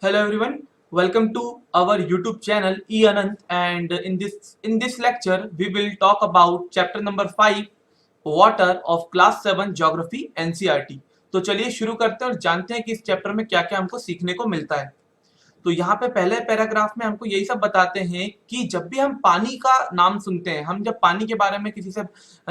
Hello everyone, welcome to our YouTube channel E Anant, and in this lecture we will talk about chapter number 5 water of class 7 geography NCERT। तो चलिए शुरू करते हैं और जानते हैं कि इस चैप्टर में क्या-क्या हमको सीखने को मिलता है। तो यहाँ पे पहले पैराग्राफ में हमको यही सब बताते हैं कि जब भी हम पानी का नाम सुनते हैं, हम जब पानी के बारे में किसी से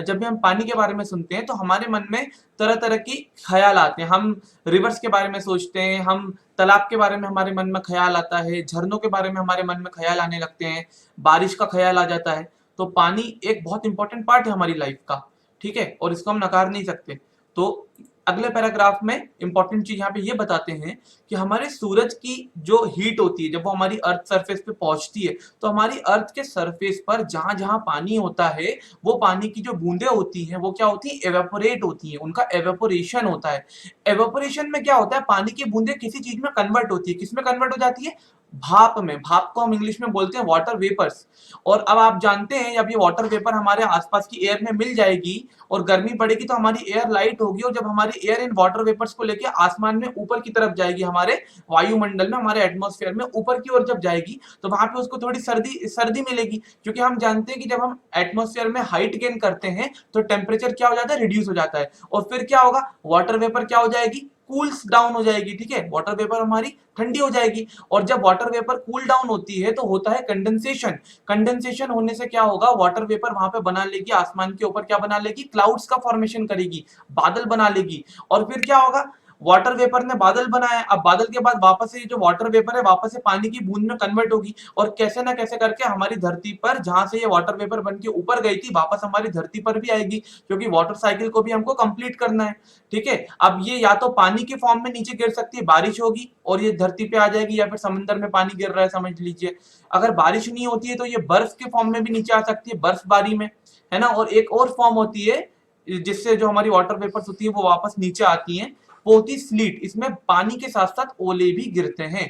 जब भी हम पानी के बारे में सुनते हैं तो हमारे मन में तरह तरह की ख्याल आते हैं। हम रिवर्स के बारे में सोचते हैं, हम तालाब के बारे में हमारे मन में ख्याल आता है, झरनों के बारे में हमारे मन में ख्याल आने लगते हैं, बारिश का ख्याल आ जाता है। तो पानी एक बहुत इंपॉर्टेंट पार्ट है हमारी लाइफ का, ठीक है, और इसको हम नकार नहीं सकते। तो अगले पैराग्राफ में इंपॉर्टेंट चीज यहाँ पे ये बताते हैं कि हमारे सूरज की जो हीट होती है, जब वो हमारी अर्थ सरफेस पे पहुंचती है तो हमारी अर्थ के सरफेस पर जहां जहां पानी होता है, वो पानी की जो बूंदे होती हैं वो क्या होती है, एवेपोरेट होती हैं, उनका एवेपोरेशन होता है। एवेपोरेशन में क्या होता है, पानी की बूंदे किसी चीज में कन्वर्ट होती है। किसमें कन्वर्ट हो जाती है? भाप में। भाप को हम इंग्लिश में बोलते हैं वाटर वेपर्स। और अब आप जानते हैं जब ये वाटर वेपर हमारे आसपास की एयर में मिल जाएगी और गर्मी पड़ेगी तो हमारी एयर लाइट होगी, और जब हमारी एयर इन वाटर वेपर्स को लेके आसमान में ऊपर की तरफ जाएगी, हमारे वायुमंडल में, हमारे एटमॉस्फेयर में ऊपर की ओर जब जाएगी तो वहां पे उसको थोड़ी सर्दी सर्दी मिलेगी, क्योंकि हम जानते हैं कि जब हम एटमॉस्फेयर में हाइट गेन करते हैं तो टेम्परेचर क्या हो जाता है, रिड्यूस हो जाता है। और फिर क्या होगा, वाटर वेपर क्या हो जाएगी, कूल्स डाउन हो जाएगी, ठीक है, वाटर वेपर हमारी ठंडी हो जाएगी। और जब वाटर वेपर कूल डाउन होती है तो होता है कंडेंसेशन। कंडेंसेशन होने से क्या होगा, वाटर वेपर वहां पे बना लेगी, आसमान के ऊपर क्या बना लेगी, क्लाउड्स का फॉर्मेशन करेगी, बादल बना लेगी। और फिर क्या होगा, वाटर वेपर ने बादल बनाया, अब बादल के बाद वापस से ये जो वाटर वेपर है वापस से पानी की बूंद में कन्वर्ट होगी, और कैसे ना कैसे करके हमारी धरती पर, जहां से ये वाटर वेपर बन के ऊपर गई थी, वापस हमारी धरती पर भी आएगी, क्योंकि वाटर साइकिल को भी हमको कंप्लीट करना है, ठीक है। अब ये या तो पानी के फॉर्म में नीचे गिर सकती है, बारिश होगी और ये धरती पे आ जाएगी, या फिर समंदर में पानी गिर रहा है समझ लीजिए। अगर बारिश नहीं होती है तो ये बर्फ के फॉर्म में भी नीचे आ सकती है, बर्फबारी में, है ना। और एक और फॉर्म होती है जिससे जो हमारी वाटर वेपर्स होती है वो वापस नीचे आती हैं, वो होती है स्लीट। इसमें पानी के साथ साथ ओले भी गिरते हैं।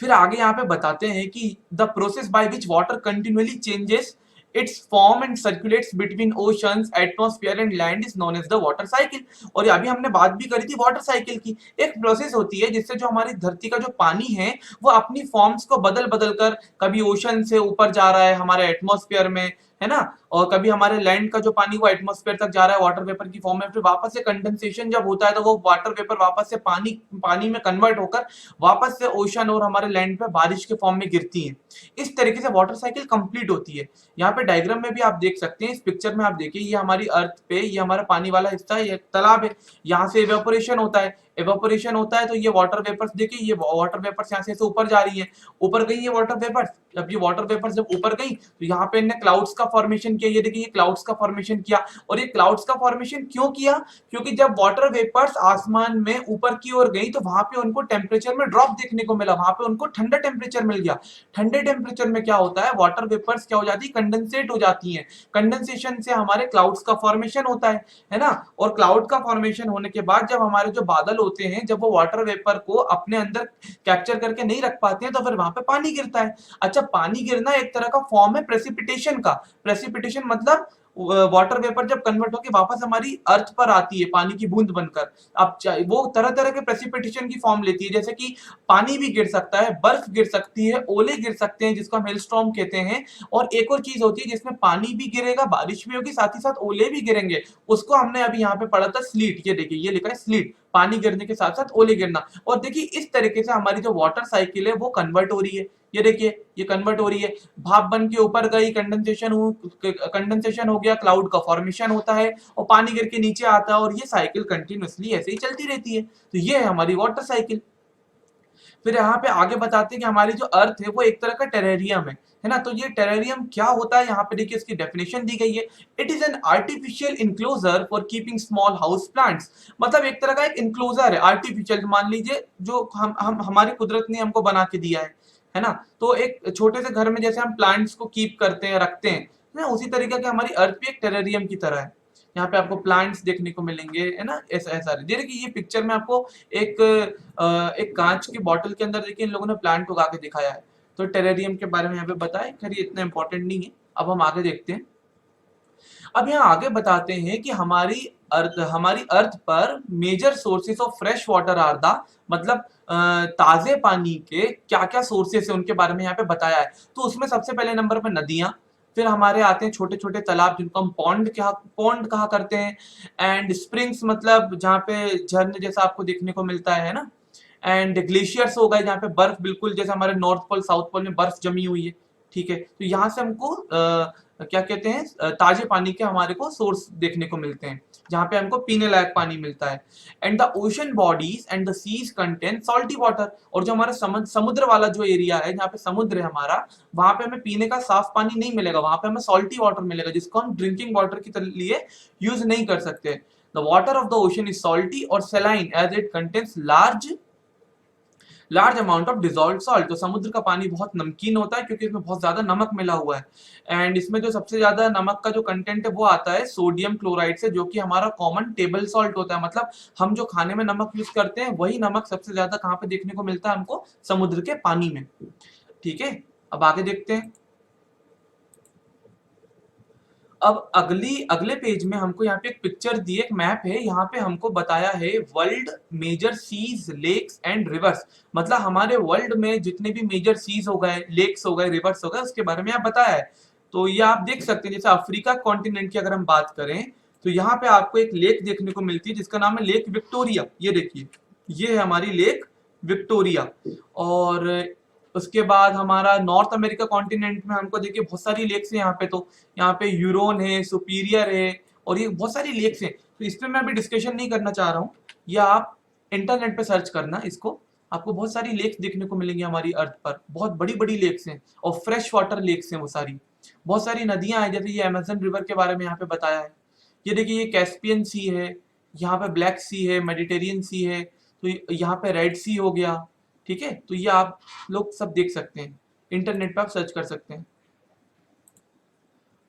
फिर आगे यहाँ पे बताते हैं कि the process by which water continuously changes its form and circulates between oceans, atmosphere and land is known as the water cycle. और अभी हमने बात भी करी थी वाटर साइकिल की। एक प्रोसेस होती है जिससे जो हमारी धरती का जो पानी है वो अपनी फॉर्म्स को बदल बदल कर कभी ओशन से ऊपर जा रहा है हमारे एटमॉस्फेयर में, है ना, और कभी हमारे लैंड का जो पानी वो एटमॉस्फेयर तक जा रहा है वाटर वेपर की फॉर्म में। फिर वापस से कंडेंसेशन जब होता है तो वो वाटर वेपर वापस से पानी पानी में कन्वर्ट होकर वापस से ओशन और हमारे लैंड पे बारिश के फॉर्म में गिरती है। इस तरीके से वाटर साइकिल कंप्लीट होती है। यहाँ पे डायग्राम में भी आप देख सकते हैं, इस पिक्चर में आप देखिए, ये हमारी अर्थ पे, ये हमारा पानी वाला हिस्सा है, ये तालाब है, यहाँ से इवेपोरेशन होता है। इवेपोरेशन होता है तो ये वाटर वेपर्स, देखिए ये वाटर वेपर्स यहाँ से ऊपर जा रही है, ऊपर गई ये वाटर वेपर्स। जब ये वाटर वेपर्स जब ऊपर गई तो यहाँ पे इन्हें क्लाउड्स का फॉर्मेशन किया, ये देखिए ये क्लाउड्स का फॉर्मेशन किया। और ये क्लाउड्स का फॉर्मेशन क्यों किया, क्योंकि जब वाटर वेपर्स आसमान में ऊपर की ओर गई तो वहां पे उनको टेम्परेचर में ड्रॉप देखने को मिला, वहां पे उनको ठंडा टेम्परेचर मिल गया। ठंडे टेम्परेचर में क्या होता है, वाटर वेपर्स क्या हो जाती है, कंडेंसेट हो जाती हैं। कंडेंसेशन से हमारे क्लाउड्स का फॉर्मेशन होता है ना। और क्लाउड का फॉर्मेशन होने के बाद जब हमारे जो बादल होते हैं, जब वो वाटर वेपर को अपने अंदर कैप्चर करके नहीं रख पाते हैं तो फिर वहां पे पानी गिरता है। अच्छा, पानी गिरना एक तरह का फॉर्म है प्रेसिपिटेशन का। प्रेसिपिटेशन मतलब वाटर वेपर जब कन्वर्ट होकर वापस हमारी अर्थ पर आती है पानी की बूंद बनकर। अब वो तरह तरह के प्रेसिपिटेशन की फॉर्म लेती है, जैसे कि पानी भी गिर सकता है, बर्फ गिर सकती है, ओले गिर सकते हैं जिसको हम हेलस्टॉर्म कहते हैं। और एक और चीज होती है जिसमें पानी भी गिरेगा, बारिश भी होगी, साथ ही साथ ओले भी गिरेंगे, उसको हमने अभी यहाँ पे पढ़ा था स्लीट। ये देखिए ये लिखा है स्लीट, पानी गिरने के साथ साथ ओले गिरना। और देखिए इस तरीके से हमारी जो वाटर साइकिल है वो कन्वर्ट हो रही है। ये देखिए ये कन्वर्ट हो रही है, भाप बन के ऊपर गई, कंडेंसेशन हो गया, क्लाउड का फॉर्मेशन होता है और पानी गिर के नीचे आता है, और ये साइकिल कंटिन्यूअसली ऐसे ही चलती रहती है। तो ये है हमारी वाटर साइकिल। फिर यहाँ पे आगे बताते हैं कि हमारी जो अर्थ है वो एक तरह का टेरेरियम है ना। तो ये टेरेरियम क्या होता है, यहाँ पे देखिए इसकी डेफिनेशन दी गई है। It is an artificial enclosure for keeping small house plants. मतलब एक तरह का एक इंक्लोजर है आर्टिफिशियल, मान लीजिए जो हम हमारी कुदरत ने हमको बना के दिया है ना। तो एक छोटे से घर में जैसे हम प्लांट्स को कीप करते हैं, रखते हैं ना, उसी तरीके की हमारी अर्थ भी एक टेरेरियम की तरह है। यहाँ पे आपको प्लांट्स देखने को मिलेंगे, है ना, ऐसा ऐसा। देखिए ये पिक्चर में आपको एक एक कांच की बोतल के अंदर देखिए इन लोगों ने प्लांट उगा के दिखाया है। तो टेरेरियम के बारे में यहाँ पे बताएं, खैर ये इतना इंपॉर्टेंट नहीं है। अब हम आगे देखते हैं। अब यहाँ आगे बताते हैं कि हमारी हमारी अर्थ पर major sources of fresh water are the, मतलब ताजे पानी के क्या क्या सोर्सेस है उनके बारे में यहाँ पे बताया है। तो उसमें सबसे पहले नंबर पे नदियां, फिर हमारे आते हैं छोटे छोटे तालाब जिनको हम पॉन्ड कहा करते हैं, एंड स्प्रिंग्स मतलब जहाँ पे झरने जैसा आपको देखने को मिलता है ना, एंड ग्लेशियर्स हो गए जहाँ पे बर्फ बिल्कुल जैसे हमारे नॉर्थ पोल साउथ पोल में बर्फ जमी हुई है। ठीक है, तो यहाँ से हमको क्या कहते हैं ताजे पानी के हमारे को सोर्स देखने को मिलते हैं जहाँ पे हमको पीने लायक पानी मिलता है। And the ocean bodies and the seas contain salty water, और जो हमारा समुद्र वाला जो एरिया है जहाँ पे समुद्र है हमारा, वहां पे हमें पीने का साफ पानी नहीं मिलेगा, वहां पे हमें सॉल्टी वाटर मिलेगा जिसको हम ड्रिंकिंग वाटर के लिए यूज नहीं कर सकते। The water of the ocean is salty और saline as it contains large amount of dissolve salt. तो समुद्र का पानी बहुत नमकीन होता है क्योंकि इसमें बहुत ज्यादा नमक मिला हुआ है, एंड इसमें जो सबसे ज्यादा नमक का जो कंटेंट है वो आता है सोडियम क्लोराइड से, जो कि हमारा कॉमन टेबल सॉल्ट होता है। मतलब हम जो खाने में नमक यूज करते हैं वही नमक सबसे ज्यादा कहाँ पे देखने को मिलता है हमको, समुद्र के पानी में। ठीक है, अब आगे देखते हैं। अब अगले पेज में हमको यहाँ पे एक पिक्चर दी, एक मैप है, यहाँ पे हमको बताया है world major seas lakes and rivers, मतलब हमारे वर्ल्ड में जितने भी मेजर सीज हो गए, लेक्स हो गए, रिवर्स हो गए, उसके बारे में यहाँ बताया है। तो ये आप देख सकते हैं, जैसे अफ्रीका कॉन्टिनेंट की अगर हम बात करें तो यहाँ पे आपको एक लेक देखने को मिलती है जिसका नाम है लेक विक्टोरिया। ये देखिए, ये है हमारी लेक विक्टोरिया। और उसके बाद हमारा नॉर्थ अमेरिका कॉन्टिनेंट में हमको देखिए बहुत सारी लेक्स हैं यहाँ पे। तो यहाँ पे यूरोन है, सुपीरियर है, और ये बहुत सारी लेक्स हैं। तो इस पे मैं अभी डिस्कशन नहीं करना चाह रहा हूँ, या आप इंटरनेट पे सर्च करना इसको, आपको बहुत सारी लेक्स देखने को मिलेंगी हमारी अर्थ पर, बहुत बड़ी बड़ी लेक्स हैं और फ्रेश वाटर लेक्स हैं वो सारी। बहुत सारी नदियां हैं, जैसे ये अमेजन रिवर के बारे में यहाँ पे बताया है। ये देखिए, ये कैस्पियन सी है, यहाँ पे ब्लैक सी है, मेडिटेरियन सी है, तो यहाँ पे रेड सी हो गया। ठीक है, तो ये आप लोग सब देख सकते हैं, इंटरनेट पे आप सर्च कर सकते हैं।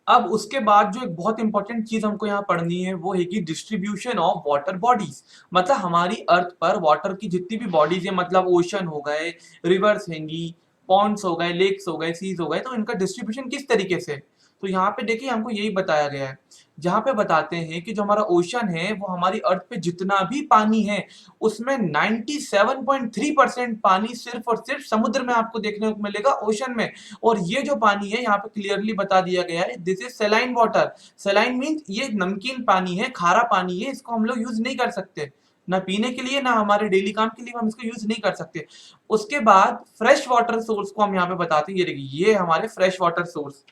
अब उसके बाद जो एक बहुत इंपॉर्टेंट चीज हमको यहाँ पढ़नी है वो है कि डिस्ट्रीब्यूशन ऑफ वाटर बॉडीज, मतलब हमारी अर्थ पर वाटर की जितनी भी बॉडीज है, मतलब ओशन हो गए, रिवर्स हैंगी, पॉन्ड्स हो गए, लेक्स हो गए, सीज हो गए, तो इनका डिस्ट्रीब्यूशन किस तरीके से है। तो यहाँ पे देखिए हमको यही बताया गया है, जहाँ पे बताते हैं कि जो हमारा ओशन है वो हमारी अर्थ पे जितना भी पानी है उसमें 97.3% पानी सिर्फ और सिर्फ समुद्र में आपको देखने को मिलेगा, ओशन में। और ये जो पानी है यहाँ पे क्लियरली बता दिया गया है, this is saline water. सेलाइन means ये नमकीन पानी है, खारा पानी है, इसको हम लोग यूज नहीं कर सकते, ना पीने के लिए ना हमारे डेली काम के लिए हम इसको यूज नहीं कर सकते। उसके बाद फ्रेश वाटर सोर्स को हम यहाँ पे बताते हैं, ये देखिए ये हमारे फ्रेश वाटर सोर्स।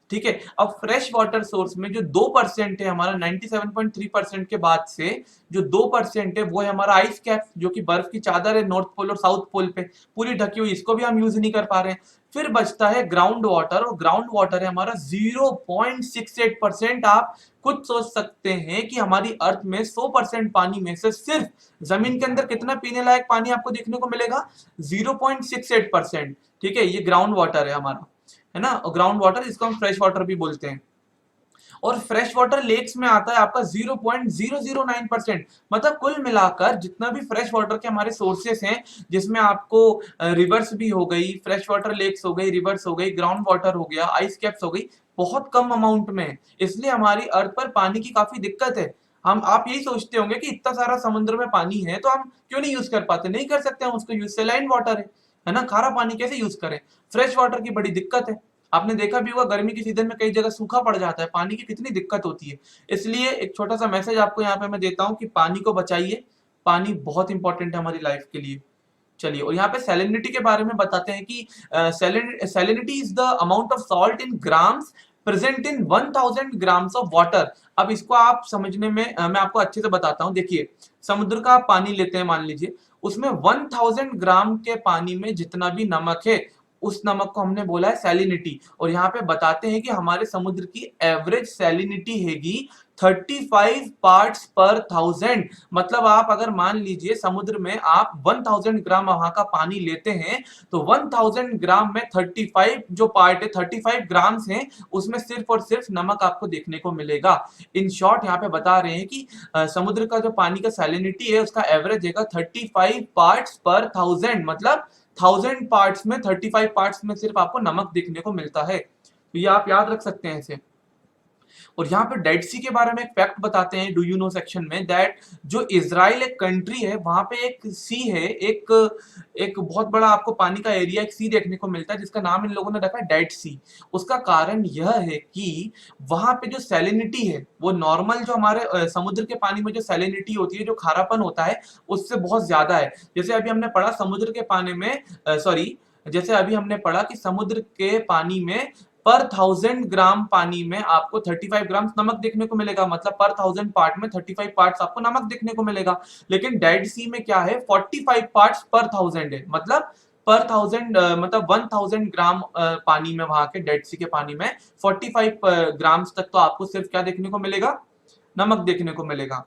ठीक है, अब फ्रेश वाटर सोर्स में जो 2% है हमारा 97.3% के बाद से, जो 2% है वो है हमारा आइस कैप, जो कि बर्फ की चादर है नॉर्थ पोल और साउथ पोल पे पूरी ढकी हुई, इसको भी हम यूज नहीं कर पा रहे हैं। फिर बचता है ग्राउंड वाटर, और ग्राउंड वाटर है हमारा 0.68%। आप खुद सोच सकते हैं कि हमारी अर्थ में 100% पानी में से सिर्फ जमीन के अंदर कितना पीने लायक पानी आपको देखने को मिलेगा, 0.68%। ठीक है, ये ग्राउंड वाटर है हमारा, है ना, ग्राउंड वाटर, इसको हम फ्रेश वाटर भी बोलते हैं। और फ्रेश वाटर लेक्स में आता है आपका 0.009%। मतलब कुल मिलाकर जितना भी फ्रेश वाटर के हमारे सोर्सेस हैं, जिसमें आपको रिवर्स भी हो गई, फ्रेश वाटर लेक्स हो गई, रिवर्स हो गई, ग्राउंड वाटर हो गया, आइस कैप्स हो गई, बहुत कम अमाउंट में है। इसलिए हमारी अर्थ पर पानी की काफी दिक्कत है। हम आप यही सोचते होंगे कि इतना सारा समुद्र में पानी है तो हम क्यों नहीं यूज कर पाते, नहीं कर सकते, हम उसको यूज, सेलाइन वाटर है ना, खारा पानी कैसे यूज करें। फ्रेश वाटर की बड़ी दिक्कत है, आपने देखा भी होगा गर्मी की सीजन में कई जगह सूखा पड़ जाता है, पानी की कितनी दिक्कत होती है। इसलिए एक छोटा सा मैसेज आपको यहाँ पे मैं देता हूँ कि पानी को बचाइए, पानी बहुत इंपॉर्टेंट है हमारी लाइफ के लिए। चलिए, और यहाँ पे सैलिनिटी के बारे में बताते हैं कि salinity is the amount of salt in grams present in 1000 grams of water. अब इसको आप समझने में मैं आपको अच्छे से बताता हूँ। देखिए, समुद्र का आप पानी लेते हैं, मान लीजिए उसमें 1000 ग्राम के पानी में जितना भी नमक है उस नमक को हमने बोला है सैलिनिटी। और यहाँ पे बताते हैं कि हमारे समुद्र की एवरेज सैलिनिटी हैगी 35 पार्ट्स पर 1000। मतलब आप अगर मान लीजिए समुद्र में आप 1000 ग्राम वहां का पानी लेते हैं तो 1000 ग्राम में 35 जो पार्ट है, 35 ग्राम्स हैं, उसमें सिर्फ और सिर्फ नमक आपको देखने को मिलेगा। इन शॉर्ट यहाँ पे बता रहे हैं कि समुद्र का जो पानी का सैलिनिटी है उसका एवरेज है 35 पार्ट्स पर 1000। मतलब 1000 पार्ट्स में 35 पार्ट्स में सिर्फ आपको नमक देखने को मिलता है। तो ये आप याद रख सकते हैं इसे। और यहाँ पे डेड सी के बारे में एक फैक्ट बताते हैं, डू यू नो सेक्शन में, दैट जो इजराइल एक कंट्री है, वहां पे एक सी है, एक एक बहुत बड़ा आपको पानी का एरिया, एक सी देखने को मिलता है जिसका नाम इन लोगों ने रखा है डेड सी। उसका कारण यह है कि वहां पे जो सैलिनिटी है वो नॉर्मल जो हमारे समुद्र के पानी में जो सैलिनिटी होती है, जो खारापन होता है, उससे बहुत ज्यादा है। जैसे अभी हमने पढ़ा समुद्र के पानी में, सॉरी, जैसे अभी हमने पढ़ा कि समुद्र के पानी में पर 1000 ग्राम पानी में आपको 35 ग्राम नमक देखने को मिलेगा, मतलब पर 1000 पार्ट में 35 पार्ट्स आपको नमक देखने को मिलेगा। लेकिन डेड सी में क्या है, 45 पार्ट्स पर 1000 है, मतलब पर 1000 मतलब 1000 ग्राम पानी में, वहां के डेड सी के पानी में 45 ग्राम्स तक तो आपको सिर्फ क्या देखने को मिलेगा, नमक देखने को मिलेगा।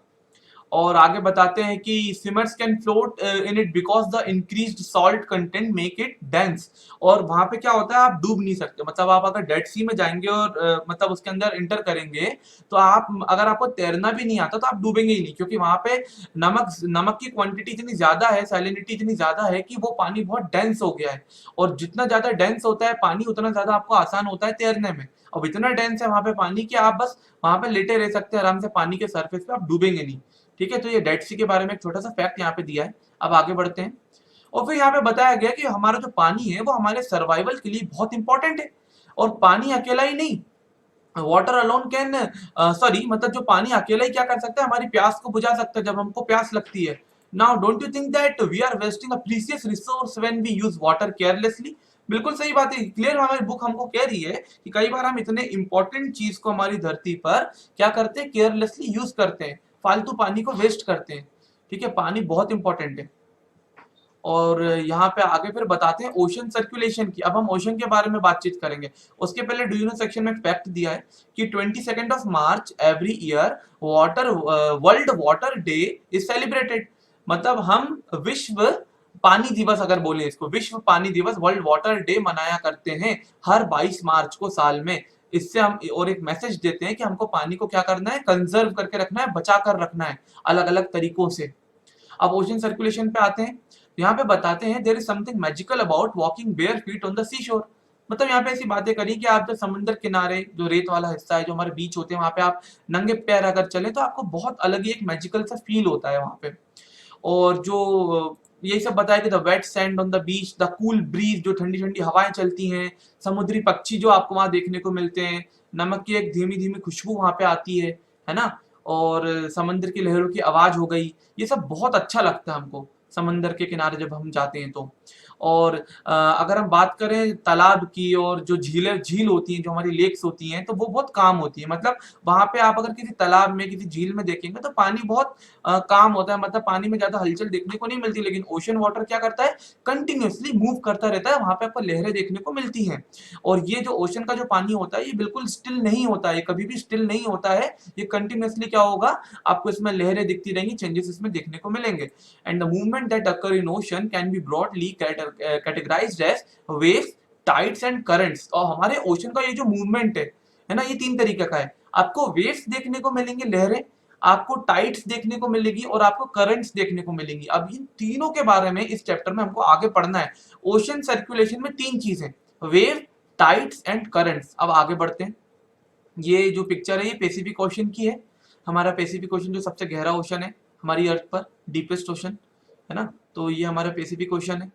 और आगे बताते हैं कि swimmers can float in it because the increased salt content make it dense. और वहां पे क्या होता है, आप डूब नहीं सकते, मतलब आप अगर डेड सी में जाएंगे और मतलब उसके अंदर इंटर करेंगे, तो आप, अगर आपको तैरना भी नहीं आता तो आप डूबेंगे ही नहीं, क्योंकि वहां पे नमक नमक की क्वांटिटी इतनी ज्यादा है, सैलिनिटी इतनी ज्यादा है कि वो पानी बहुत डेंस हो गया है। और जितना ज्यादा डेंस होता है पानी, उतना ज्यादा आपको आसान होता है तैरने में। अब इतना डेंस है वहां पे पानी कि आप बस वहां पे लेटे रह सकते हैं आराम से पानी के सरफेस पे, आप डूबेंगे नहीं। ठीक है, तो ये डेड सी के बारे में एक छोटा सा फैक्ट यहाँ पे दिया है। अब आगे बढ़ते हैं। और फिर यहाँ पे बताया गया कि हमारा जो पानी है वो हमारे सर्वाइवल के लिए बहुत इंपॉर्टेंट है। और पानी अकेला ही नहीं, वाटर अलोन कैन, सॉरी, मतलब जो पानी अकेला ही क्या कर सकता है, हमारी प्यास को बुझा सकता है जब हमको प्यास लगती है। Now don't you think that we are wasting a precious resource when we use water carelessly. बिल्कुल सही बात है, क्लियर हमारी बुक हमको कह रही है कि कई बार हम इतने इंपॉर्टेंट चीज को हमारी धरती पर क्या करते हैं, केयरलेसली यूज करते हैं, फालतू पानी को वेस्ट करते हैं। ठीक है, पानी बहुत इंपॉर्टेंट है। और यहाँ पे आगे फिर बताते हैं ओशन सर्कुलेशन की। अब हम ओशन के बारे में बातचीत करेंगे। उसके पहले डू यू नो सेक्शन में फैक्ट दिया है कि 22 मार्च every year water world water day is celebrated. मतलब हम विश्व पानी दिवस, अगर बोले इसको, विश्व पानी दिवस, वर्ल्ड वाटर डे मनाया करते हैं हर 22 मार्च को साल में। इससे हम और एक मैसेज देते हैं कि हमको पानी को क्या करना है, कंजर्व करके रखना है, बचा कर रखना है अलग अलग तरीकों से। अब ओशन सर्कुलेशन पे आते हैं। यहाँ पे बताते हैं there is something magical about walking bare feet on the sea shore. मतलब यहाँ पे ऐसी बातें करी कि आप जब समुद्र किनारे, जो रेत वाला हिस्सा है, जो हमारे बीच होते हैं, वहां पे आप नंगे पैर अगर चले तो आपको बहुत अलग ही एक मैजिकल सा फील होता है वहां पे। और जो यही सब बताया कि the wet sand on the beach, the cool breeze, जो ठंडी ठंडी हवाएं चलती हैं, समुद्री पक्षी जो आपको वहां देखने को मिलते हैं, नमक की एक धीमी धीमी खुशबू वहां पे आती है ना, और समंदर की लहरों की आवाज हो गई, ये सब बहुत अच्छा लगता है हमको समंदर के किनारे जब हम जाते हैं तो। और अगर हम बात करें तालाब की, और जो झील होती हैं, जो हमारी लेक्स होती हैं, तो वो बहुत काम होती है। मतलब वहां पे आप अगर किसी तालाब में, किसी झील में देखेंगे तो पानी बहुत काम होता है, मतलब पानी में ज्यादा हलचल देखने को नहीं मिलती। लेकिन ओशन वाटर क्या करता है, कंटिन्यूअसली मूव करता रहता है, वहां पे आपको लहरें देखने को मिलती हैं। और ये जो ओशन का जो पानी होता है, ये बिल्कुल स्टिल नहीं होता है, ये कभी भी स्टिल नहीं होता है, ये कंटिन्यूअसली क्या होगा, आपको इसमें लहरें दिखती रहेंगी, चेंजेस इसमें देखने को मिलेंगे। And the movement that occur in ocean can be broadly categorised as waves, tides and currents. और हमारे ओशन का ये जो मूवमेंट है ना, ये 3 तरीके का है। आपको वेव्स देखने को मिलेंगे, लहरें, आपको टाइड्स देखने को मिलेगी, और आपको करंट्स देखने को मिलेंगी। अब इन तीनों के बारे में इस चैप्टर में हमको आगे पढ़ना है। ओशन सर्कुलेशन में 3 चीजें, वेव, टाइड्स एंड करंट्स। अब आगे बढ़ते हैं। ये जो पिक्चर है ये पैसिफिक ओशन की है। हमारा पैसिफिक ओशन जो सबसे गहरा ओशन है हमारी अर्थ पर, डीपेस्ट ओशन, है ना, तो ये हमारा पैसिफिक ओशन है।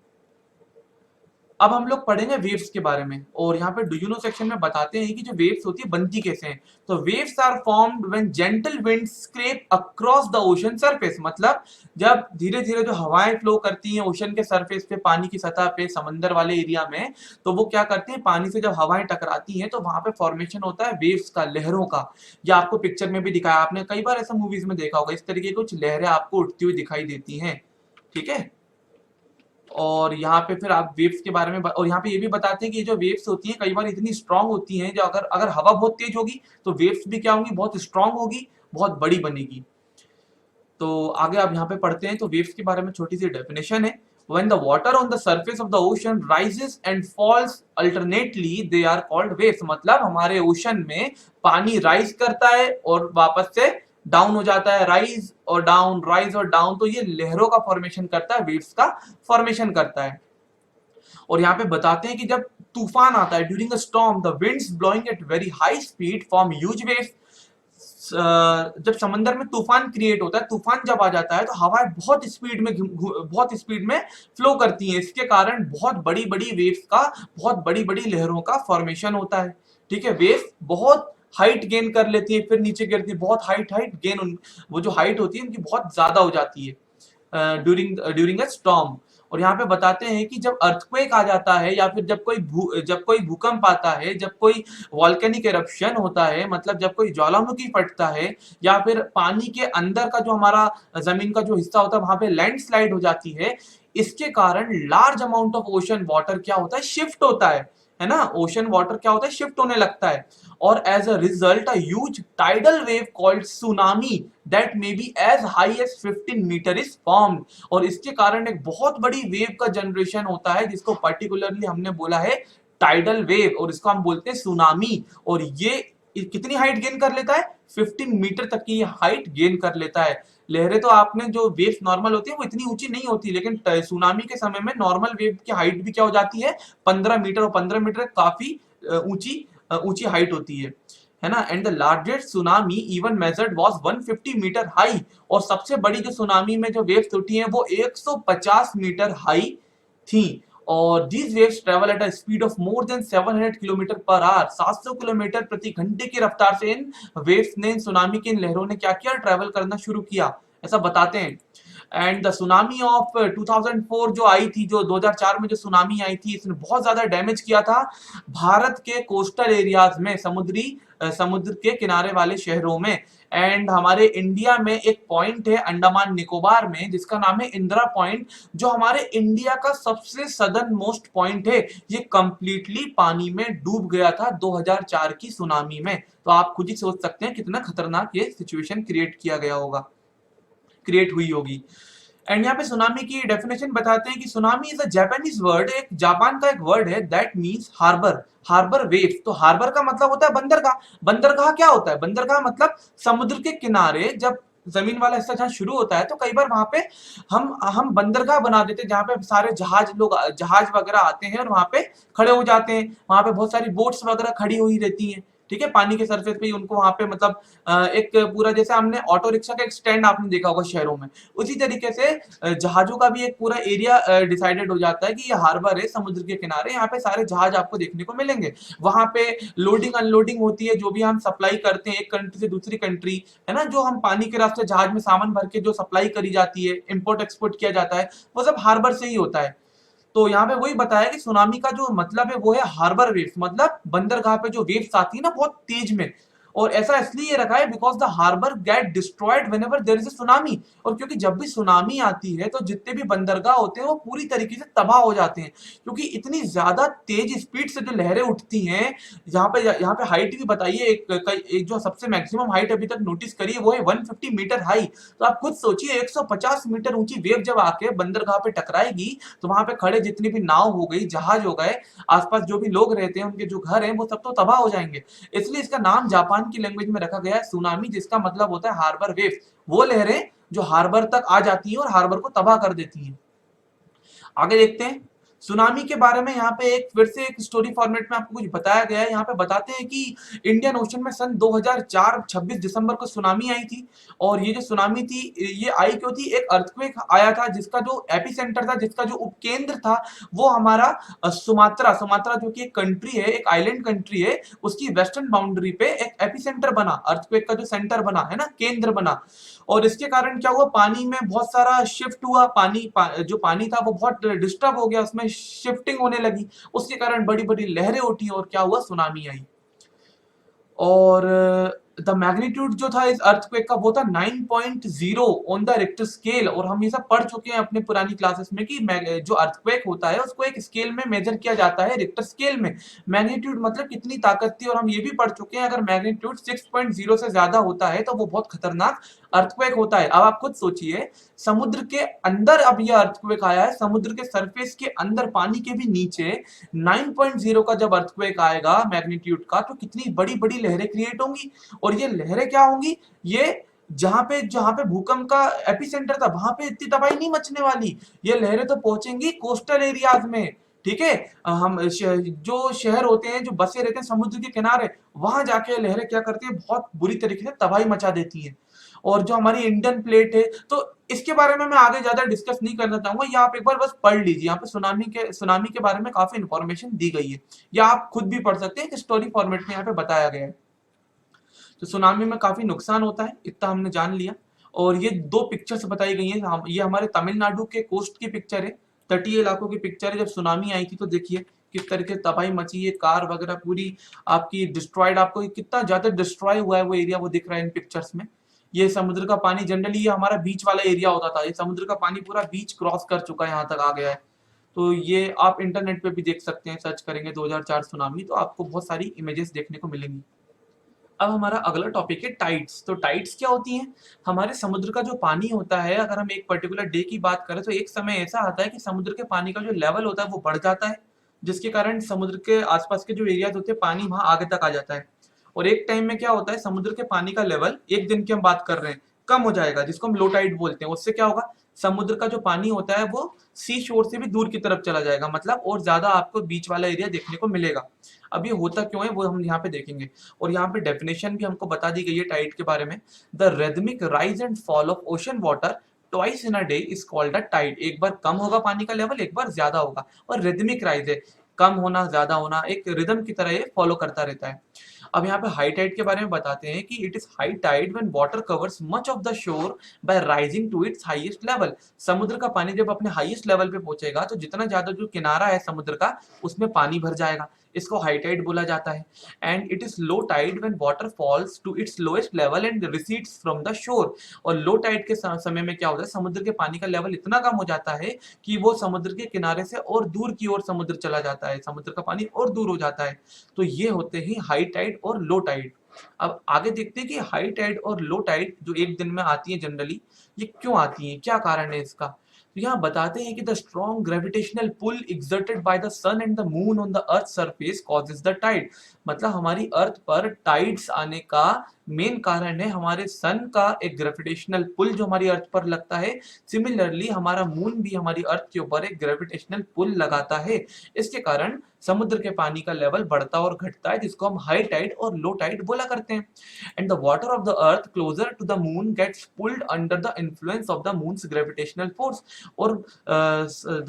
अब हम लोग पढ़ेंगे वेव्स के बारे में। और यहाँ पे डू यू नो सेक्शन में बताते हैं कि जो वेव्स होती है बनती कैसे हैं। तो waves are formed when gentle wind scrape across the ocean surface. मतलब जब धीरे धीरे जो हवाएं फ्लो करती हैं ओशन के सरफेस पे, पानी की सतह पे, समंदर वाले एरिया में, तो वो क्या करती हैं, पानी से जब हवाएं टकराती हैं तो वहां पे फॉर्मेशन होता है वेव्स का, लहरों का। या आपको पिक्चर में भी दिखाया, आपने कई बार ऐसा मूवीज में देखा होगा, इस तरीके की कुछ लहरें आपको उठती हुई दिखाई देती हैं। ठीक है, और यहाँ पे फिर आप वेव्स के बारे में और यहाँ पे ये भी बताते हैं कि ये जो वेव्स होती हैं कई बार इतनी स्ट्रांग होती हैं, जो अगर अगर हवा बहुत तेज होगी तो वेव्स भी क्या होंगी, बहुत स्ट्रांग होगी, बहुत बड़ी बनेगी। तो आगे आप यहाँ पे पढ़ते हैं तो वेव्स के बारे में छोटी सी डेफिनेशन है। When the water on the surface of the ocean rises and falls alternately, they are called waves। मतलब हमारे ओशन में पानी राइज करता है और वापस से डाउन हो जाता है, राइज और डाउन, राइज और डाउन, तो ये लहरों का फॉर्मेशन करता है, वेव्स का फॉर्मेशन करता है। और यहाँ पे बताते हैं कि जब तूफान आता है, during a storm the winds blowing at very high speed form huge waves. जब समंदर में तूफान क्रिएट होता है, तूफान जब आ जाता है तो हवाएं बहुत स्पीड में फ्लो करती हैं। इसके कारण बहुत बड़ी बड़ी वेव्स का, बहुत बड़ी बड़ी लहरों का फॉर्मेशन होता है। ठीक है, वेव्स बहुत हाइट गेन कर लेती है, फिर नीचे गिरती है, बहुत हाइट हाइट गेन, वो जो हाइट होती है उनकी बहुत ज्यादा हो जाती है ड्यूरिंग अ स्टॉर्म। और यहाँ पे बताते हैं कि जब अर्थक्वेक आ जाता है या फिर जब कोई भूकंप आता है, जब कोई वॉल्केनिक एरप्शन होता है, मतलब जब कोई ज्वालामुखी फटता है, या फिर पानी के अंदर का जो हमारा जमीन का जो हिस्सा होता है वहां पे लैंडस्लाइड हो जाती है, इसके कारण large amount of ocean water क्या होता है, शिफ्ट होता है ना, ओशन वाटर क्या होता है, शिफ्ट होने लगता है। और as a result a huge tidal wave called tsunami that may be as high as 15 metre is formed. और इसके कारण एक बहुत बड़ी वेव का जनरेशन होता है जिसको पर्टिकुलरली हमने बोला है टाइडल वेव, और इसको हम बोलते हैं सुनामी। और ये कितनी हाइट गेन कर लेता है, 15 मीटर तक की हाइट गेन कर लेता है। लहरें तो आपने जो वेव्स नॉर्मल होती है वो इतनी ऊंची नहीं होती, लेकिन सुनामी के समय में नॉर्मल वेव की हाइट भी क्या हो जाती है, 15 मीटर, और 15 मीटर काफी ऊंची हाइट होती है ना। And the largest tsunami even measured was 150 metre high. और सबसे बड़ी जो सुनामी में जो वेव्स उठी हैं वो 150 मीटर हाई थी। और these waves travel at a speed of more than 700 kilometre per hour, 700 kilometre प्रति घंटे की रफ्तार से इन वेव्स ने, इन सुनामी की इन लहरों ने क्या किया, ट्रेवल करना शुरू किया, ऐसा बताते हैं। एंड द सुनामी ऑफ 2004 जो आई थी, जो 2004 में जो सुनामी आई थी, इसने बहुत ज्यादा डैमेज किया था भारत के कोस्टल एरियाज में, समुद्र के किनारे वाले शहरों में। एंड हमारे इंडिया में एक पॉइंट है अंडमान निकोबार में जिसका नाम है इंदिरा पॉइंट, जो हमारे इंडिया का सबसे सदर्न मोस्ट पॉइंट है, ये कंप्लीटली पानी में डूब गया था 2004 की सुनामी में। तो आप खुद ही सोच सकते हैं कितना खतरनाक ये सिचुएशन क्रिएट हुई होगी। एंड यहाँ पे सुनामी की डेफिनेशन बताते हैं कि tsunami is a Japanese word, एक जापान का एक वर्ड है दैट मींस हार्बर वेव्स। तो हार्बर का मतलब होता है बंदरगाह। बंदरगाह क्या होता है, बंदरगाह मतलब समुद्र के किनारे जब जमीन वाला हिस्सा जहाँ शुरू होता है तो कई बार वहां पे हम बंदरगाह बना देते हैं जहाँ पे सारे जहाज वगैरह आते हैं और वहां पे खड़े हो जाते हैं। वहां पे बहुत सारी बोट्स वगैरह खड़ी हुई रहती हैं, ठीक है, पानी के सरफेस पे ही उनको वहां पे मतलब एक पूरा, जैसे हमने ऑटो रिक्शा का एक स्टैंड आपने देखा होगा शहरों में, उसी तरीके से जहाजों का भी एक पूरा एरिया डिसाइडेड हो जाता है कि ये हार्बर है समुद्र के किनारे, यहाँ पे सारे जहाज आपको देखने को मिलेंगे। वहां पे लोडिंग अनलोडिंग होती है, जो भी हम सप्लाई करते हैं एक कंट्री से दूसरी कंट्री, है ना, जो हम पानी के रास्ते जहाज में सामान भर के जो सप्लाई करी जाती है, इंपोर्ट एक्सपोर्ट किया जाता है, वो सब हार्बर से ही होता है। तो यहाँ पे वही बताया कि सुनामी का जो मतलब है वो है हार्बर वेव्स, मतलब बंदरगाह पे जो वेव्स आती है ना बहुत तेज में। और ऐसा इसलिए रखा है because the harbour get destroyed whenever there is a tsunami. और क्योंकि जब भी सुनामी आती है तो जितने भी बंदरगाह होते हैं वो पूरी तरीके से तबाह हो जाते हैं, क्योंकि इतनी ज्यादा तेज स्पीड से जो लहरें उठती हैं। यहाँ पे हाइट भी बताइए, एक जो सबसे मैक्सिमम हाइट अभी तक नोटिस करी है वो है 150 मीटर हाई। तो आप खुद सोचिए 150 मीटर ऊंची वेव जब आके बंदरगाह पे टकराएगी तो वहां पे खड़े जितनी भी नाव हो गई, जहाज हो गए, आसपास जो भी लोग रहते हैं, उनके जो घर हैं, वो सब तो तबाह हो जाएंगे। इसलिए इसका नाम जापान की लैंग्वेज में रखा गया है सुनामी, जिसका मतलब होता है हार्बर वेव्स, वो लहरें जो हार्बर तक आ जाती हैं और हार्बर को तबाह कर देती हैं। आगे देखते हैं सुनामी के बारे में। यहाँ पे एक फिर से एक स्टोरी फॉर्मेट में आपको कुछ बताया गया है। यहाँ पे बताते हैं कि इंडियन ओशन में सन 2004 26 दिसंबर को सुनामी आई थी। और ये जो सुनामी थी ये आई क्यों थी, एक अर्थक्वेक आया था जिसका जो एपिसेंटर था, जिसका जो उपकेंद्र था वो हमारा सुमात्रा जो कि एक कंट्री है, एक आइलैंड कंट्री है, उसकी वेस्टर्न बाउंड्री पे एक एपिसेंटर बना, अर्थक्वेक का जो सेंटर बना है ना, केंद्र बना। और इसके कारण क्या हुआ, पानी में बहुत सारा शिफ्ट हुआ, जो पानी था वो बहुत डिस्टर्ब हो गया, उसमें शिफ्टिंग होने लगी, उसके कारण बड़ी बड़ी लहरें उठी और क्या हुआ, सुनामी आई। और द मैग्नीट्यूड जो था इस अर्थक्वेक का वो था 9.0 ऑन द रिक्टर स्केल। और हम ये सब पढ़ चुके हैं अपने पुरानी क्लासेस में कि जो अर्थक्वेक होता है उसको एक स्केल में मेजर किया जाता है, रिक्टर स्केल में। मैग्नीट्यूड मतलब कितनी ताकत थी, और हम ये भी पढ़ चुके हैं अगर मैग्नीट्यूड 6.0 से ज्यादा होता है तो वो बहुत खतरनाक अर्थक्वेक होता है। अब आप खुद सोचिए, समुद्र के अंदर अब यह अर्थक्वेक आया है, समुद्र के सरफेस के अंदर, पानी के भी नीचे 9.0 का जब अर्थक्वेक आएगा मैग्नीट्यूड का, तो कितनी बड़ी बड़ी लहरें क्रिएट होंगी। और ये लहरें क्या होंगी, ये जहां पे भूकंप का एपिसेंटर था वहां पे इतनी तबाही नहीं मचने वाली, ये लहरें तो पहुंचेंगी कोस्टल एरियाज में, ठीक है। जो शहर होते हैं, जो बसे रहते हैं समुद्र के किनारे, वहां जाके लहरें क्या करती है, बहुत बुरी तरीके से तबाही मचा देती हैं। और जो हमारी इंडियन प्लेट है, तो इसके बारे में मैं आगे ज्यादा डिस्कस नहीं करना चाहूंगा, ये आप एक बार बस पढ़ लीजिए। यहाँ पे सुनामी के बारे में काफी इंफॉर्मेशन दी गई है, या आप खुद भी पढ़ सकते हैं, एक स्टोरी फॉर्मेट में यहाँ पे बताया गया है। तो सुनामी में काफी नुकसान होता है, इतना हमने जान लिया। और ये दो पिक्चर्स बताई गई हैं, ये हमारे तमिलनाडु के कोस्ट की पिक्चर है, तटीय इलाकों की पिक्चर है। जब सुनामी आई थी तो देखिए किस तरीके से तबाही मची है, कार वगैरह पूरी आपकी डिस्ट्रॉयड, आपको कितना ज्यादा डिस्ट्रॉय हुआ है वो एरिया, वो दिख रहा है इन पिक्चर्स में। ये समुद्र का पानी, जनरली ये हमारा बीच वाला एरिया होता था, ये समुद्र का पानी पूरा बीच क्रॉस कर चुका है, यहाँ तक आ गया है। तो ये आप इंटरनेट पे भी देख सकते हैं, सर्च करेंगे 2004 सुनामी, तो आपको बहुत सारी इमेजेस देखने को मिलेंगी। अब हमारा अगला टॉपिक है टाइड्स। तो टाइड्स क्या होती हैं? हमारे समुद्र का जो पानी होता है, अगर हम एक पर्टिकुलर डे की बात करें तो एक समय ऐसा आता है कि समुद्र के पानी का जो लेवल होता है वो बढ़ जाता है, जिसके कारण समुद्र के आसपास के जो एरियाज होते हैं पानी वहां आगे तक आ जाता है। और एक टाइम में क्या होता है, समुद्र के पानी का लेवल एक दिन की हम बात कर रहे हैं, कम हो जाएगा, जिसको हम लो टाइड बोलते हैं। उससे क्या होगा, समुद्र का जो पानी होता है वो सी शोर से भी दूर की तरफ चला जाएगा, मतलब और ज्यादा आपको बीच वाला एरिया देखने को मिलेगा। अब ये होता क्यों है वो हम यहाँ पे देखेंगे। और यहाँ पे डेफिनेशन भी हमको बता दी गई है टाइड के बारे में। The rhythmic rise and fall of ocean water twice in a day is called a tide. एक बार कम होगा पानी का लेवल, एक बार ज्यादा होगा। और रिदमिक राइज है, कम होना ज्यादा होना, एक रिदम की तरह ये फॉलो करता रहता है। अब यहाँ पे हाई टाइड के बारे में बताते हैं कि it is high tide when water covers much of the shore by rising to its highest level. समुद्र का पानी जब अपने हाईएस्ट लेवल पे पहुंचेगा तो जितना ज्यादा जो किनारा है समुद्र का उसमें पानी भर जाएगा, इसको हाई टाइड बोला जाता है। And it is low tide when water falls to its lowest level and recedes from the shore. और लो टाइड के समय में क्या होता है, समुद्र के पानी का लेवल इतना कम हो जाता है कि वो समुद्र के किनारे से और दूर की ओर समुद्र चला जाता है, समुद्र का पानी और दूर हो जाता है। तो ये होते हैं हाई टाइड और लो टाइड। अब आगे देखते हैं कि हाई टाइड और लो टाइड जो एक दिन में आती है जनरली, ये क्यों आती है, क्या कारण है इसका। तो यहाँ बताते हैं कि the strong gravitational pull exerted by the sun and the moon on the earth surface causes the tide. मतलब हमारी अर्थ पर टाइड्स आने का मेन कारण है हमारे सन का एक ग्रेविटेशनल पुल जो हमारी अर्थ पर लगता है। सिमिलरली हमारा मून भी हमारी अर्थ के ऊपर एक ग्रेविटेशनल पुल लगाता है। इसके कारण समुद्र के पानी का लेवल बढ़ता और घटता है, जिसको हम हाई टाइड और लो टाइड बोला करते हैं। And the water of the earth closer to the moon gets pulled under the influence of the moon's gravitational force. और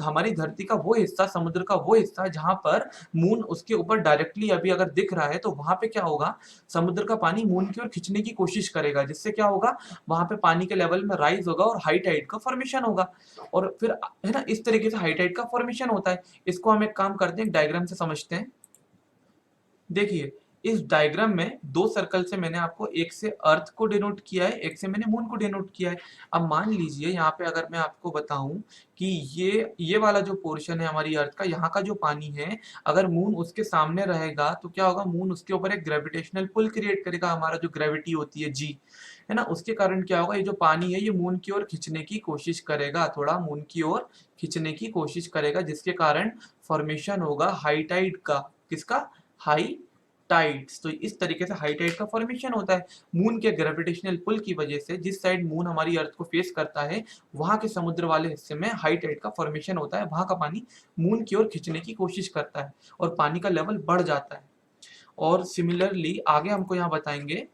हमारी धरती का वो हिस्सा, समुद्र का वो हिस्सा जहां पर मून उसके ऊपर डायरेक्टली अभी अगर दिख रहा है, तो वहां पे क्या होगा, समुद्र का पानी मून की ओर खींचने की कोशिश करेगा, जिससे क्या होगा, वहां पे पानी के लेवल में राइज होगा और हाई टाइड का फॉर्मेशन होगा। और फिर है ना, इस तरीके से हाई टाइड का फॉर्मेशन होता है। इसको हम एक काम करते हैं, एक डायग्राम से समझते हैं। देखिए इस डायग्राम में दो सर्कल से मैंने आपको, एक से अर्थ को डिनोट किया है, एक से मैंने मून को डिनोट किया है। अब मान लीजिए यहाँ पे अगर मैं आपको बताऊं कि ये वाला जो पोर्शन है हमारी अर्थ का, यहाँ का जो पानी है, अगर मून उसके सामने रहेगा तो क्या होगा, मून उसके ऊपर एक ग्रेविटेशनल पुल क्रिएट करेगा, हमारा जो ग्रेविटी होती है जी, है ना, उसके कारण क्या होगा, ये जो पानी है ये मून की ओर खींचने की कोशिश करेगा, थोड़ा मून की ओर खींचने की कोशिश करेगा, जिसके कारण फॉर्मेशन होगा हाई टाइड का। किसका? High tides. तो इस तरीके से हाई टाइड का फॉर्मेशन होता है मून के ग्रेविटेशनल पुल की वजह से। जिस साइड मून हमारी अर्थ को फेस करता है वहां के समुद्र वाले हिस्से में हाई टाइड का फॉर्मेशन होता है, वहां का पानी मून की ओर खींचने की कोशिश करता है और पानी का लेवल बढ़ जाता है। और सिमिलरली आगे हमको यहाँ बताएंगे,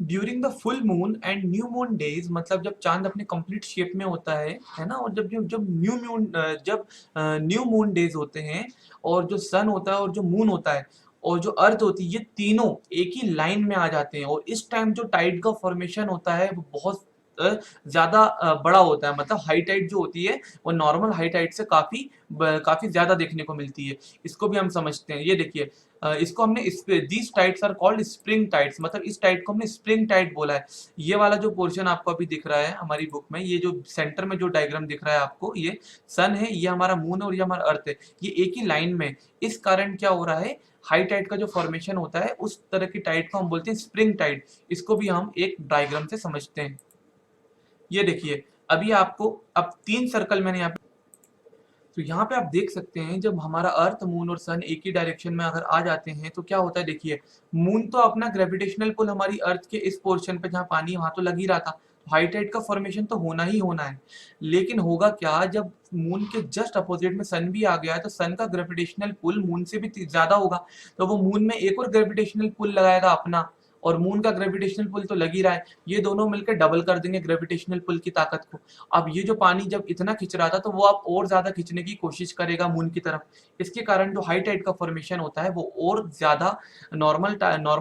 during the full moon and new moon days, मतलब जब चांद अपने कंप्लीट शेप में होता है ना, और जब जब जब न्यू मून डेज होते हैं, और जो सन होता है और जो मून होता है और जो अर्थ होती है, ये तीनों एक ही लाइन में आ जाते हैं। और इस टाइम जो टाइड का फॉर्मेशन होता है वो बहुत ज्यादा बड़ा होता है। मतलब हाई टाइड जो होती है वो नॉर्मल हाई टाइड से काफी ज्यादा देखने को मिलती है। इसको भी हम समझते हैं, ये देखिए, इसको हमने these tides are called spring tides, मतलब इस टाइड को हमने स्प्रिंग टाइड बोला है। ये वाला जो पोर्शन आपको अभी दिख रहा है हमारी बुक में, ये जो सेंटर में जो डायग्राम दिख रहा है आपको, ये सन है, ये हमारा मून है और ये हमारा अर्थ है, ये एक ही लाइन में। इस कारण क्या हो रहा है, हाई टाइड का जो फॉर्मेशन होता है उस तरह की टाइड को हम बोलते हैं स्प्रिंग टाइड। इसको भी हम एक डायग्राम से समझते हैं। ये देखिए, अभी आपको, अब 3 सर्कल मैंने यहाँ पे, तो यहाँ पे आप देख सकते हैं जब हमारा अर्थ, मून और सन एक ही डायरेक्शन में अगर आ जाते हैं तो क्या होता है, देखिए मून तो अपना ग्रेविटेशनल पुल हमारी अर्थ के इस पोर्शन पे जहाँ पानी है वहां तो लग ही रहा था, हाई टाइड का फॉर्मेशन तो होना ही होना है, लेकिन होगा क्या, जब मून के जस्ट अपोजिट में सन भी आ गया है तो सन का ग्रेविटेशनल पुल मून से भी ज्यादा होगा, तो वो मून में एक और ग्रेविटेशनल पुल लगाएगा अपना, और मून का ग्रेविटेशनल पुल तो लग ही रहा है, ये दोनों मिलकर डबल कर देंगे ग्रेविटेशनल पुल की ताकत को। अब ये जो पानी जब इतना खिंच रहा था तो वो अब और ज्यादा खींचने की कोशिश करेगा मून की तरफ, इसके कारण जो हाई टाइड का फॉर्मेशन होता है वो और ज्यादा नॉर्मल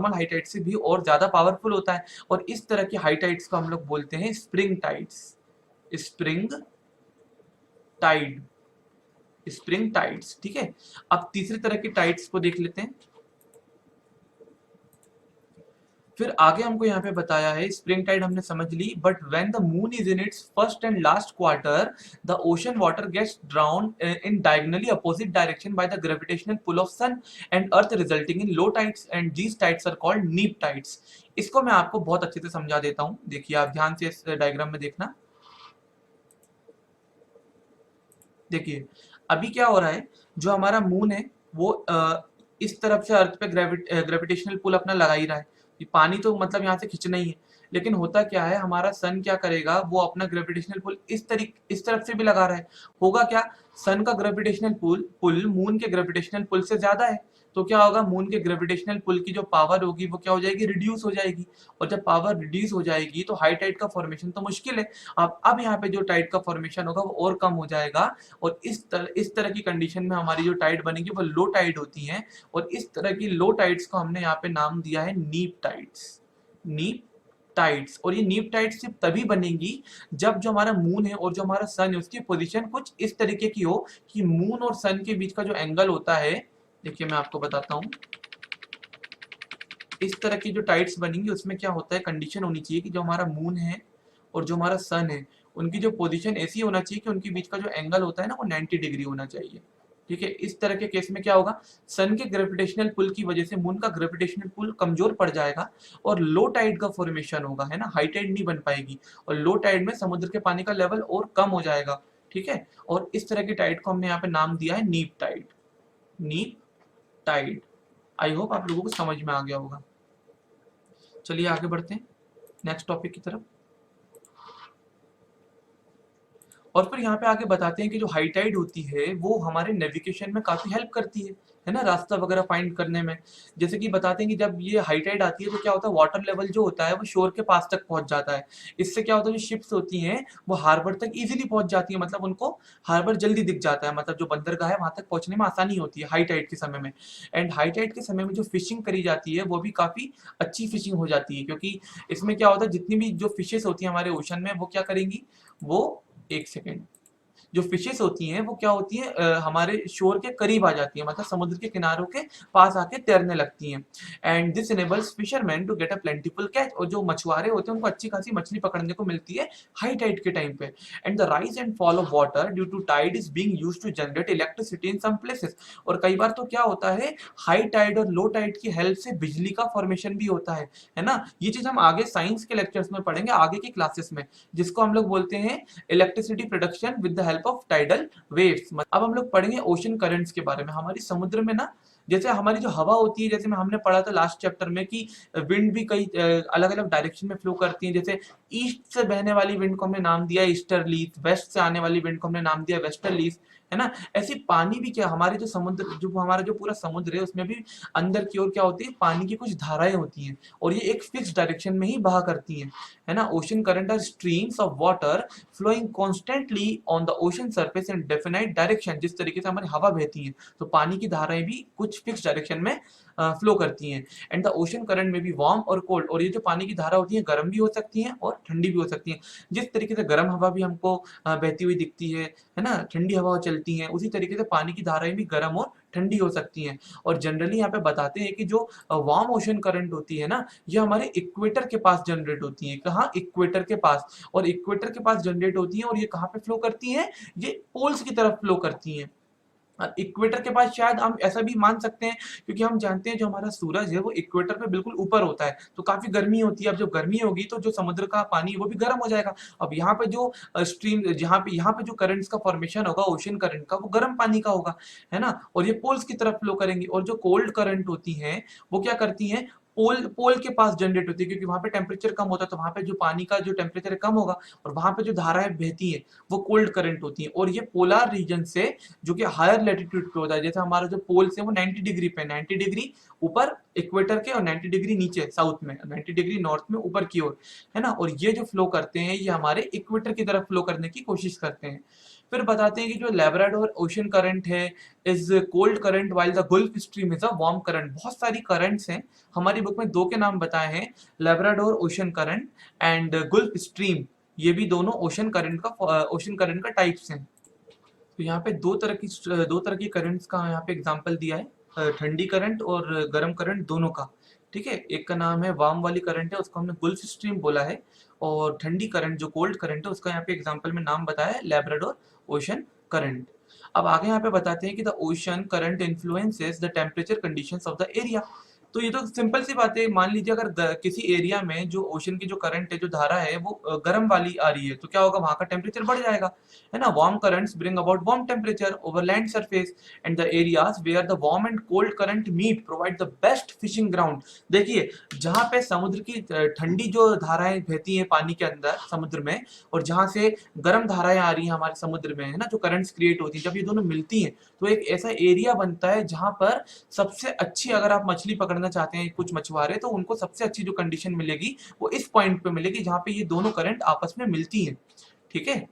हाई टाइड से भी और ज्यादा पावरफुल होता है, और इस तरह की हाई टाइड्स को हम लोग बोलते हैं spring tides. Spring tide, spring tides, ठीक है। अब तीसरी तरह की टाइड्स को देख लेते हैं। फिर आगे हमको यहाँ पे बताया है, स्प्रिंग टाइड हमने समझ ली, but when the moon is in its first and last quarter the ocean water gets drawn in diagonally opposite direction by the gravitational pull of sun and earth resulting in low tides and these tides are called neap tides. इसको मैं आपको बहुत अच्छे से समझा देता हूँ, देखिए आप ध्यान से इस डायग्राम में देखना। देखिए अभी क्या हो रहा है, जो हमारा मून है वो इस तरफ से अर्थ पे ग्रेविटेशनल पुल अपना लगा ही रहा है, ये पानी तो मतलब यहाँ से खींचना ही है, लेकिन होता क्या है, हमारा सन क्या करेगा, वो अपना ग्रेविटेशनल पुल इस तरफ से भी लगा रहा है। होगा क्या, सन का ग्रेविटेशनल पुल पुल मून के ग्रेविटेशनल पुल से ज्यादा है, तो क्या होगा, मून के ग्रेविटेशनल पुल की जो पावर होगी वो क्या हो जाएगी, रिड्यूस हो जाएगी, और जब पावर रिड्यूस हो जाएगी तो हाई टाइड का फॉर्मेशन तो मुश्किल है। अब यहाँ पे जो टाइड का फॉर्मेशन होगा वो और कम हो जाएगा, और इस तरह की कंडीशन में हमारी जो टाइड बनेगी वो लो टाइड होती है, और इस तरह की लो टाइड्स को हमने यहाँ पे नाम दिया है नीप टाइड्स। नीप टाइड्स, और ये नीप टाइड्स सिर्फ तभी बनेगी जब जो हमारा मून है और जो हमारा सन है उसकी पोजीशन कुछ इस तरीके की हो कि मून और सन के बीच का जो एंगल होता है, देखिए मैं आपको बताता हूँ, इस तरह की जो टाइड्स बनेंगी उसमें क्या होता है, कंडीशन होनी चाहिए कि जो हमारा मून है और जो हमारा सन है उनकी जो पोजीशन ऐसी होना चाहिए कि उनके बीच का जो एंगल होता है ना वो 90 डिग्री होना चाहिए, ठीक है। इस तरह के केस में क्या होगा, सन के ग्रेविटेशनल पुल की वजह से मून का ग्रेविटेशनल पुल कमजोर पड़ जाएगा और लो टाइड का फॉर्मेशन होगा, है ना, हाई टाइड नहीं बन पाएगी, और लो टाइड में समुद्र के पानी का लेवल और कम हो जाएगा, ठीक है। और इस तरह की टाइड को हमने यहाँ पे नाम दिया है नीप टाइड। नीप टाइड, आई होप आप लोगों को समझ में आ गया होगा। चलिए आगे बढ़ते हैं नेक्स्ट टॉपिक की तरफ। और फिर यहाँ पे आगे बताते हैं कि जो हाई टाइड होती है वो हमारे नेविगेशन में काफी हेल्प करती है ना, रास्ता वगैरह फाइंड करने में। जैसे कि बताते हैं कि जब ये हाई टाइड आती है तो क्या होता है, वाटर लेवल जो होता है वो शोर के पास तक पहुंच जाता है। इससे क्या होता है, जो शिप्स होती हैं वो हार्बर तक इजीली पहुंच जाती है, मतलब उनको हार्बर जल्दी दिख जाता है, मतलब जो बंदरगाह है वहां तक पहुंचने में आसानी होती है हाई टाइड के समय में। एंड हाई टाइड के समय में जो फिशिंग करी जाती है वो भी काफी अच्छी फिशिंग हो जाती है, क्योंकि इसमें क्या होता है, जितनी भी जो फिशेस होती है हमारे ओशन में वो क्या करेंगी, वो एक सेकेंड, जो फिशेस होती हैं वो क्या होती हैं, हमारे शोर के करीब आ जाती हैं, मतलब समुद्र के किनारों के पास आके तैरने लगती हैं। And this enables fisherman to get a plentiful catch, और जो मछुआरे होते हैं उनको अच्छी खासी मछली पकड़ने को मिलती है हाई टाइड के टाइम पे। And the rise and fall of water due to tide is being used to generate electricity in some places, और कई बार तो क्या होता है, हाई टाइड और लो टाइड की हेल्प से बिजली का फॉर्मेशन भी होता है ना। ये चीज हम आगे साइंस के लेक्चर्स में पढ़ेंगे, आगे की क्लासेस में, जिसको हम लोग बोलते हैं electricity production with the help of tidal waves. अब हम लोग पढ़ेंगे ओशन करंट्स के बारे में। हमारी समुद्र में ना, जैसे हमारी जो हवा होती है, जैसे में हमने पढ़ा था लास्ट चैप्टर में कि विंड भी कई अलग अलग डायरेक्शन में फ्लो करती है। जैसे ईस्ट से बहने वाली विंड को हमने नाम दिया ईस्टर्लीज, वेस्ट से आने वाली विंड को हमने नाम दिया वेस्टर्लीज, है ना। ऐसी पानी भी क्या, हमारे जो समुद्र, जो हमारा जो पूरा समुद्र है उसमें भी अंदर की ओर क्या होती है, पानी की कुछ धाराएं होती हैं, और ये एक फिक्स डायरेक्शन में ही बहा करती हैं, है ना। Ocean current are streams of water flowing constantly on the ocean surface in definite direction. जिस तरीके से हमारी हवा बहती है तो पानी की धाराएं भी कुछ फिक्स डायरेक्शन में फ्लो करती हैं। एंड द ओशन करंट में भी वार्म और कोल्ड, और ये जो पानी की धारा होती है गर्म भी हो सकती हैं और ठंडी भी हो सकती हैं। जिस तरीके से गर्म हवा भी हमको बहती हुई दिखती है ना, ठंडी हवा चलती है, उसी तरीके से पानी की धाराएं भी गर्म और ठंडी हो सकती हैं। और जनरली यहाँ पे बताते हैं कि जो वार्म ओशन करंट होती है ना, ये हमारे इक्वेटर के पास जनरेट होती है। कहाँ, इक्वेटर के पास, और इक्वेटर के पास जनरेट होती है, और ये कहाँ पे फ्लो करती हैं, ये पोल्स की तरफ फ्लो करती हैं। इक्वेटर के पास शायद हम ऐसा भी मान सकते हैं, क्योंकि हम जानते हैं जो हमारा सूरज है वो इक्वेटर पे बिल्कुल ऊपर होता है, तो काफी गर्मी होती है। अब जो गर्मी होगी तो जो समुद्र का पानी है वो भी गर्म हो जाएगा। अब यहाँ पे जो स्ट्रीम, यहाँ पे जो करंट्स का फॉर्मेशन होगा ओशन करंट का, वो गर्म पानी का होगा, है ना, और ये पोल्स की तरफ फ्लो करेंगी। और जो कोल्ड करंट होती हैं वो क्या करती हैं, पोल पोल के पास जनरेट होती है, क्योंकि वहां पे टेम्परेचर कम होता है, तो वहां पे जो पानी का जो टेम्परेचर कम होगा और वहां पे जो धाराएं बहती हैं वो कोल्ड करंट होती हैं। और ये पोलर रीजन से जो कि हायर लेटीट्यूड पे होता है, जैसे हमारा जो पोल से वो 90 डिग्री पे, 90 डिग्री ऊपर इक्वेटर के और 90 डिग्री नीचे साउथ में, 90 डिग्री नॉर्थ में ऊपर की ओर, है ना। और ये जो फ्लो करते हैं ये हमारे इक्वेटर की तरफ फ्लो करने की कोशिश करते हैं। फिर बताते हैं कि जो लेब्राडोर ओशन करंट है is cold current, while the gulf stream is a warm current. बहुत सारी करंट्स हैं, हमारी बुक में दो के नाम बताए हैं, Labrador ocean current and gulf stream. ये भी दोनों ओशन करंट का टाइप्स हैं। तो यहाँ पे दो तरह की करंट्स का यहाँ पे एग्जांपल दिया है, ठंडी करंट और गर्म करंट दोनों का। ठीक है, एक का नाम है वार्म वाली करंट है, उसको हमने गल्फ स्ट्रीम बोला है। और ठंडी करंट जो कोल्ड करंट है उसका यहाँ पे एग्जांपल में नाम बताया है लेब्राडोर ओशन करंट। अब आगे यहाँ पे बताते हैं कि the ocean current influences the temperature conditions of the area. तो ये तो सिंपल सी बात है, मान लीजिए अगर किसी एरिया में जो ओशन की जो करंट है, जो धारा है वो गर्म वाली आ रही है, तो क्या होगा, वहां का टेम्परेचर बढ़ जाएगा, है ना। Warm currents bring about warm temperature over land surface and the areas where the warm and cold current meet provide the best fishing ground. देखिए, जहां पे समुद्र की ठंडी जो धाराएं बहती हैं पानी के अंदर समुद्र में, और जहां से गर्म धाराएं आ रही हैं हमारे समुद्र में, है ना, जो करंट्स क्रिएट होती हैं, जब ये दोनों मिलती हैं तो एक ऐसा एरिया बनता है जहां पर सबसे अच्छी, अगर आप मछली पकड़ना चाहते हैं कुछ मछुआरे, तो उनको सबसे अच्छी जो कंडीशन मिलेगी वो इस पॉइंट पे मिलेगी जहां पे ये दोनों करंट आपस में मिलती हैं। ठीक है,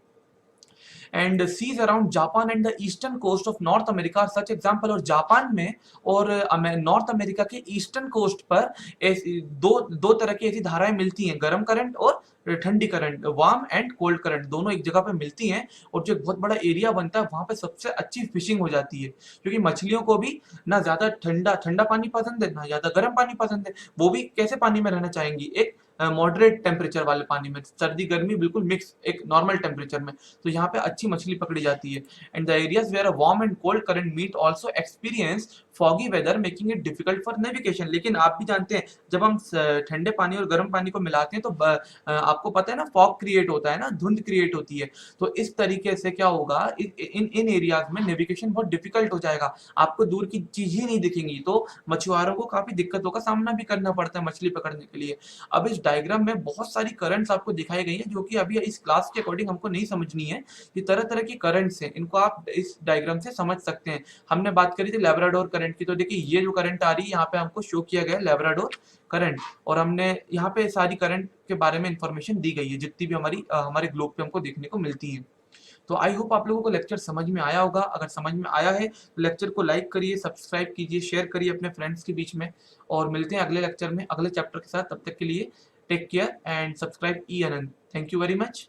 and seas around Japan and the eastern coast of North America such example. और जापान में और नॉर्थ अमेरिका के ईस्टर्न कोस्ट पर ऐसी दो तरह की ऐसी धाराएं मिलती हैं, गर्म करंट और ठंडी current, warm and cold current, दोनों एक जगह पे मिलती हैं और जो एक बहुत बड़ा एरिया बनता है वहां पे सबसे अच्छी फिशिंग हो जाती है, क्योंकि मछलियों को भी ना ज्यादा ठंडा ठंडा पानी पसंद है ना ज्यादा गर्म पानी पसंद है, वो भी कैसे पानी में रहना चाहेंगी, एक मॉडरेट टेम्परेचर वाले पानी में, सर्दी गर्मी बिल्कुल मिक्स एक नॉर्मल टेम्परेचर में, तो यहाँ पे अच्छी मछली पकड़ी जाती है। And the areas where a warm and cold current meet also experience foggy weather making it difficult for navigation. लेकिन आप भी जानते हैं जब हम ठंडे पानी और गर्म पानी को मिलाते हैं तो आपको पता है ना, फॉग क्रिएट होता है ना, धुंध क्रिएट होती है। तो इस तरीके से क्या होगा, इन इन एरियाज में नेविगेशन बहुत डिफिकल्ट हो जाएगा, आपको दूर की चीज ही नहीं दिखेंगी, तो मछुआरों को काफी दिक्कतों का सामना भी करना पड़ता है मछली पकड़ने के लिए। अब इस डायग्राम में बहुत सारी करंट्स आपको दिखाई गई हैं जो कि अभी इस क्लास के अकॉर्डिंग हमको नहीं समझनी है। ये तरह तरह की करंट्स हैं, इनको आप इस डायग्राम से समझ सकते हैं। हमने बात करी थी लेब्राडोर करंट की, तो देखिए ये जो करंट आ रही है यहाँ पे हमको शो किया गया है लेब्राडोर करंट, और हमने यहाँ पे सारी करंट के बारे में इंफॉर्मेशन दी गई है जितनी भी हमारे ग्लोब पे हमको देखने को मिलती है। तो आई होप आप लोगों को लेक्चर समझ में आया होगा। अगर समझ में आया है तो लेक्चर को लाइक करिए, सब्सक्राइब कीजिए, शेयर करिए अपने फ्रेंड्स के बीच में, और मिलते हैं अगले लेक्चर में अगले चैप्टर के साथ। तब तक के लिए take care and subscribe E Anant. Thank you very much.